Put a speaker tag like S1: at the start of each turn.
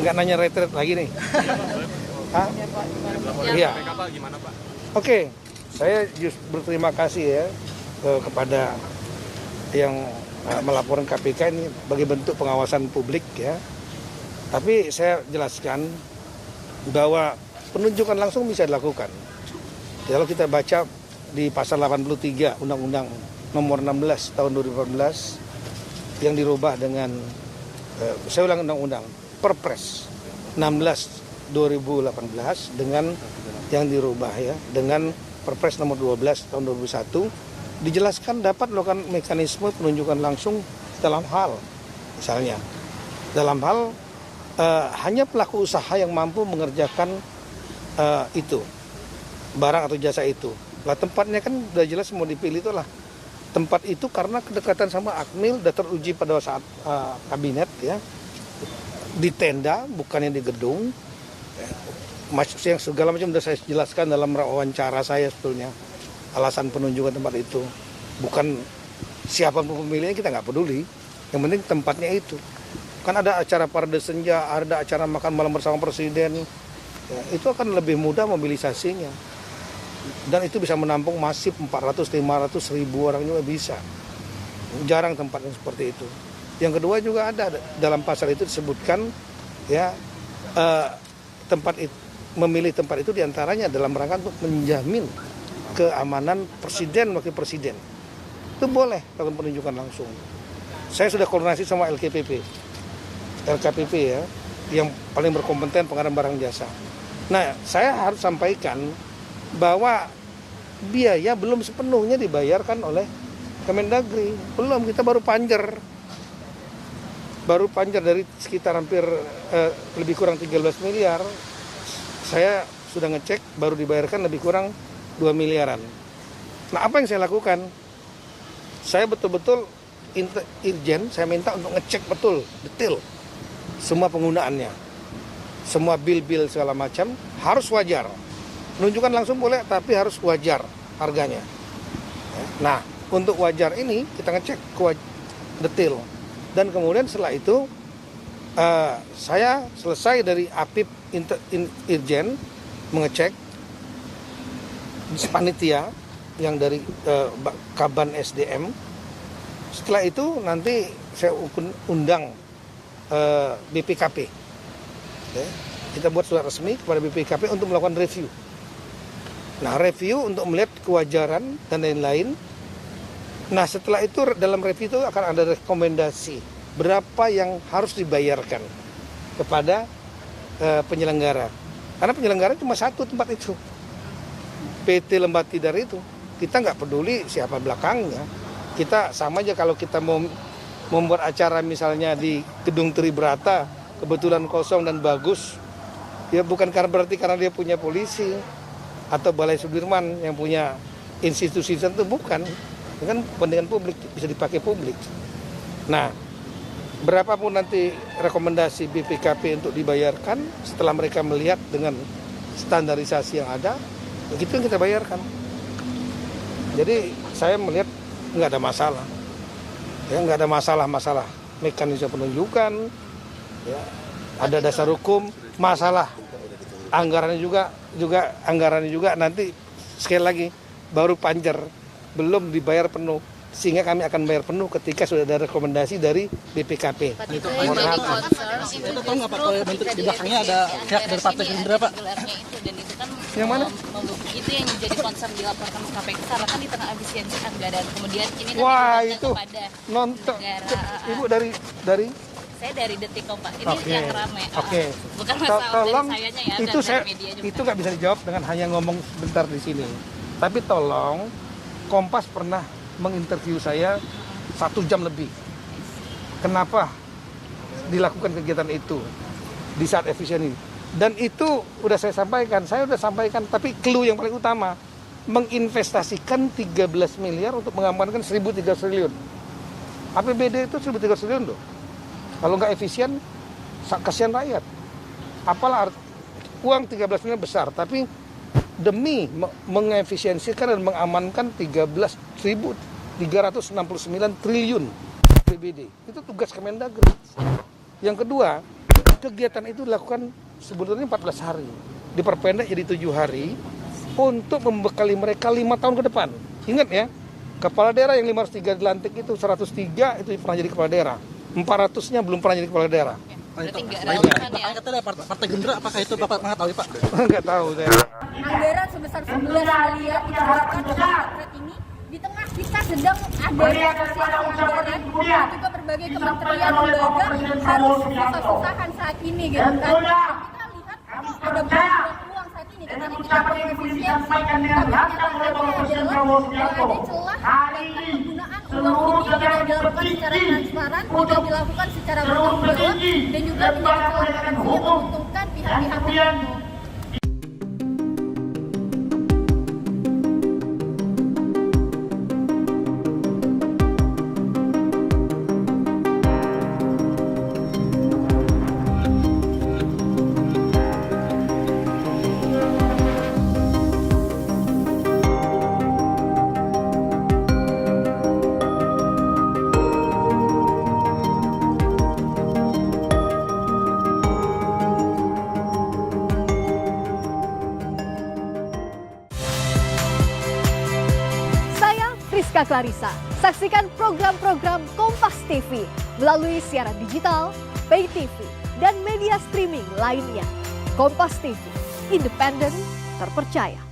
S1: nggak nanya retret lagi nih. Hah? Iya. Oke, saya berterima kasih ya kepada yang melaporkan KPK ini sebagai bentuk pengawasan publik ya. Tapi saya jelaskan bahwa penunjukan langsung bisa dilakukan. Kalau kita baca di pasal 83 Undang-Undang Nomor 16 Tahun 2014 yang dirubah dengan saya ulang undang-undang Perpres 16 2018 dengan yang dirubah ya dengan Perpres nomor 12 tahun 2001 dijelaskan dapat melakukan mekanisme penunjukan langsung dalam hal misalnya dalam hal hanya pelaku usaha yang mampu mengerjakan itu barang atau jasa itu. Lah tempatnya kan udah jelas mau dipilih itulah tempat itu karena kedekatan sama Akmil sudah teruji pada saat kabinet ya di tenda bukannya di gedung yang segala macam sudah saya jelaskan dalam wawancara saya sebetulnya alasan penunjukan tempat itu bukan siapa pemilihnya kita nggak peduli yang penting tempatnya itu kan ada acara parade senja ada acara makan malam bersama presiden ya, itu akan lebih mudah mobilisasinya dan itu bisa menampung masif 400-500 ribu orang juga bisa. Jarang tempat yang seperti itu. Yang kedua juga ada dalam pasal itu disebutkan ya tempat itu, memilih tempat itu diantaranya dalam rangka untuk menjamin keamanan presiden wakil presiden. Itu boleh lakukan penunjukan langsung. Saya sudah koordinasi sama LKPP ya yang paling berkompeten pengadaan barang jasa. Nah saya harus sampaikan bahwa biaya belum sepenuhnya dibayarkan oleh Kemendagri. Belum, kita baru panjer dari sekitar hampir lebih kurang 13 miliar. Saya sudah ngecek baru dibayarkan lebih kurang 2 miliaran. Nah apa yang saya lakukan? Saya betul-betul Irjen, saya minta untuk ngecek betul, detail semua penggunaannya. Semua bil-bil segala macam harus wajar. Penunjukan langsung boleh, tapi harus wajar harganya. Nah, untuk wajar ini kita ngecek detail. Dan kemudian setelah itu, saya selesai dari APIP Irjen mengecek panitia yang dari Kaban SDM. Setelah itu nanti saya undang BPKP. Kita buat surat resmi kepada BPKP untuk melakukan review. Nah, review untuk melihat kewajaran dan lain-lain. Nah, setelah itu dalam review itu akan ada rekomendasi berapa yang harus dibayarkan kepada penyelenggara. Karena penyelenggara cuma satu tempat itu. PT Lembah Tidar itu. Kita nggak peduli siapa belakangnya. Kita sama aja kalau kita mau membuat acara misalnya di Gedung Tribrata, kebetulan kosong dan bagus. Ya bukan berarti karena dia punya polisi. Atau Balai Sudirman yang punya institusi tertentu bukan, itu kan kepentingan publik bisa dipakai publik. Nah, berapapun nanti rekomendasi BPKP untuk dibayarkan setelah mereka melihat dengan standarisasi yang ada, begitu yang kita bayarkan. Jadi saya melihat nggak ada masalah, ya nggak ada masalah mekanisme penunjukan, ya ada dasar hukum, masalah anggarannya juga nanti sekali lagi baru panjer belum dibayar penuh sehingga kami akan bayar penuh ketika sudah ada rekomendasi dari BPKP.
S2: Itu tahu nggak Pak kalau di belakangnya ada pihak dari Partai Gerindra Pak?
S3: Dan itu kan
S1: yang mana?
S3: Itu yang jadi concern dilaporkan ke KPK karena kan di tengah efisiensi anggaran kemudian ini kan
S1: wah itu
S3: kepada
S1: nonton Ibu dari
S3: saya dari Detik.com Pak. Ini yang ramai. Bukan masalah
S1: tolong
S3: dari sayanya ya,
S1: itu
S3: dari media juga.
S1: itu nggak bisa dijawab dengan hanya ngomong sebentar di sini. Tapi tolong Kompas pernah menginterview saya 1 jam lebih. Kenapa dilakukan kegiatan itu di saat efisien ini? Dan itu udah saya sampaikan, tapi clue yang paling utama menginvestasikan 13 miliar untuk mengamankan 1.300 triliun. APBD itu 1.300 triliun loh. Kalau nggak efisien, kasihan rakyat. Apalah uang 13 miliar besar, tapi demi mengefisiensikan dan mengamankan 13.369 triliun APBD. Itu tugas Kemendagri. Yang kedua, kegiatan itu dilakukan sebetulnya 14 hari. Diperpendek jadi 7 hari untuk membekali mereka 5 tahun ke depan. Ingat ya, kepala daerah yang 503 dilantik itu 103 itu pernah jadi kepala daerah. 400-nya belum pernah jadi kepala daerah.
S3: Berarti nggak relevan ya.
S2: Katanya Partai Gerindra, apakah itu Bapak mengetahui Pak?
S1: Nggak tahu saya.
S4: Anggaran sebesar 11 miliar dihabiskan untuk potret ini di tengah kita sedang ada anggaran dan juga berbagai kementerian lembaga harus susah-susahan saat ini gitu kan. Kita lihat ada banyak uang saat ini karena kita berefisiensi, tapi kenyataannya adalah ada celah dan penggunaan uang ini tidak dilakukan secara transparan, tidak dilakukan secara bertanggung jawab dan juga menjadi celah yang menguntungkan pihak-pihak tertentu.
S5: Rizka Clarissa. Saksikan program-program Kompas TV melalui siaran digital, pay TV, dan media streaming lainnya. Kompas TV, independen, terpercaya.